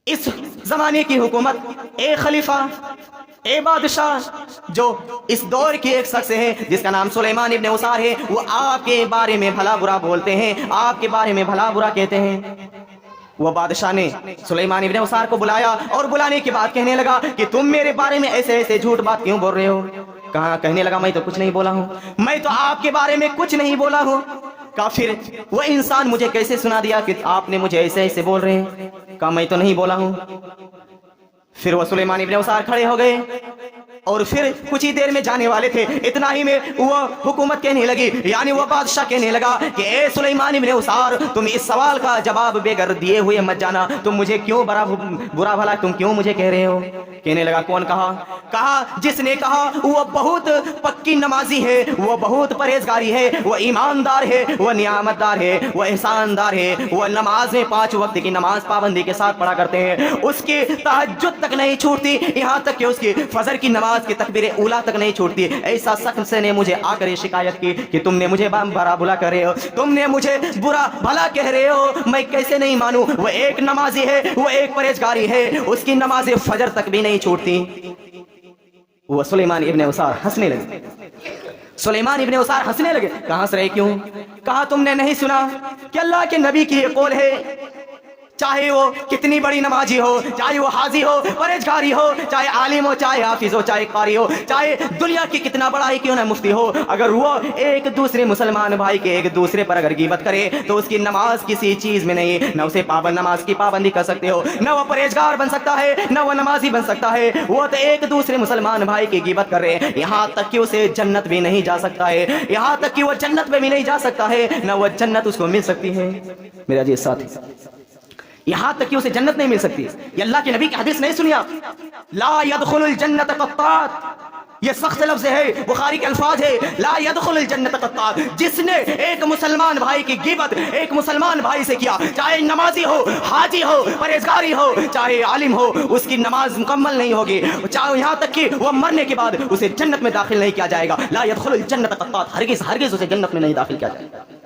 اس زمانے کی حکومت، ایک خلیفہ، ایک بادشاہ جو اس دور کی ایک شخص ہے جس کا نام سلیمان ابن یسار ہے، وہ آپ کے بارے میں بھلا برا بولتے ہیں، آپ کے بارے میں بھلا برا کہتے ہیں۔ وہ بادشاہ نے سلیمان ابن یسار کو بلایا اور بلانے کے بعد کہنے لگا کہ تم میرے بارے میں ایسے ایسے جھوٹ بات کیوں بول رہے ہو؟ کہنے لگا میں تو کچھ نہیں بولا ہوں، میں تو آپ کے بارے میں کچھ نہیں بولا ہوں۔ کہا پھر وہ انسان مجھے کیسے سنا دیا کہ آپ نے مجھے ایسے ایسے بول رہے ہیں؟ کہا میں تو نہیں بولا ہوں۔ پھر وہ سلیمان ابن یسار کھڑے ہو گئے اور پھر کچھ ہی دیر میں جانے والے تھے، اتنا ہی میں وہ حکومت کہنے لگی، یعنی وہ بادشاہ کہنے لگا کہ اے سلیمان ابن یسار، تم اس سوال کا جواب بغیر دیے ہوئے مت جانا، تم مجھے کیوں برا بھلا تم کیوں مجھے کہہ رہے ہو؟ کہنے لگا کون کہا؟ کہا جس نے کہا وہ بہت پکی نمازی ہے، وہ بہت پرہیزگاری ہے، وہ ایماندار ہے، وہ نعمت دار ہے، وہ احسان دار ہے، وہ نماز میں 5 وقت کی نماز پابندی کے ساتھ پڑھا کرتے ہیں، اس کی تہجد تک نہیں چھوٹتی، یہاں تک کہ اس کی فجر کی نماز کی تکبیر اولا تک نہیں چھوٹتی۔ ایسا شخص نے مجھے آ کر یہ شکایت کی کہ تم نے مجھے برا بھلا کہہ رہے ہو، تم نے مجھے برا بھلا کہہ رہے ہو، میں کیسے نہیں مانوں؟ وہ ایک نمازی ہے، وہ ایک پرہیزگاری ہے، اس کی نماز فجر تک بھی نہیں چھوٹتی۔ وہ سلیمان ابن یسار ہنسنے لگے، سلیمان ابن یسار ہنسنے لگے۔ کہاں ہنس رہے کیوں؟ کہا تم نے نہیں سنا کہ اللہ کے نبی کی یہ قول ہے، چاہے وہ کتنی بڑی نمازی ہو، چاہے وہ حاجی ہو، پرہیزگاری ہو، چاہے عالم ہو، چاہے حافظ ہو، چاہے قاری ہو، چاہے دنیا کی کتنا بڑا ہی کیوں نہ مفتی ہو، اگر وہ ایک دوسرے مسلمان بھائی کے ایک دوسرے پر اگر غیبت کرے تو اس کی نماز کسی چیز میں نہیں، نہ اسے نماز کی پابندی کر سکتے ہو، نہ وہ پرہیزگار بن سکتا ہے، نہ وہ نمازی بن سکتا ہے، وہ تو ایک دوسرے مسلمان بھائی کی غیبت کر رہے ہیں، یہاں تک کہ اسے جنت بھی نہیں جا سکتا ہے، یہاں تک کہ وہ جنت میں بھی نہیں جا سکتا ہے، نہ وہ جنت اس کو مل سکتی ہے۔ میرا جی ساتھی، یہاں تک کہ اسے جنت نہیں مل سکتی۔ یہ اللہ کے نبی کی حدیث نہیں سنیا؟ لا يدخل الجنت قطات، یہ سخت لفظ ہے، بخاری کے الفاظ ہے، لا يدخل الجنت قطات، جس نے ایک مسلمان بھائی کی غیبت ایک مسلمان بھائی سے کیا، چاہے نمازی ہو، حاجی ہو، پرہیزگاری ہو، چاہے عالم ہو، اس کی نماز مکمل نہیں ہوگی، چاہے یہاں تک کہ وہ مرنے کے بعد اسے جنت میں داخل نہیں کیا جائے گا۔ لا يدخل الجنت قطات، ہرگز ہرگز اسے جنت میں نہیں داخل کیا جائے گا۔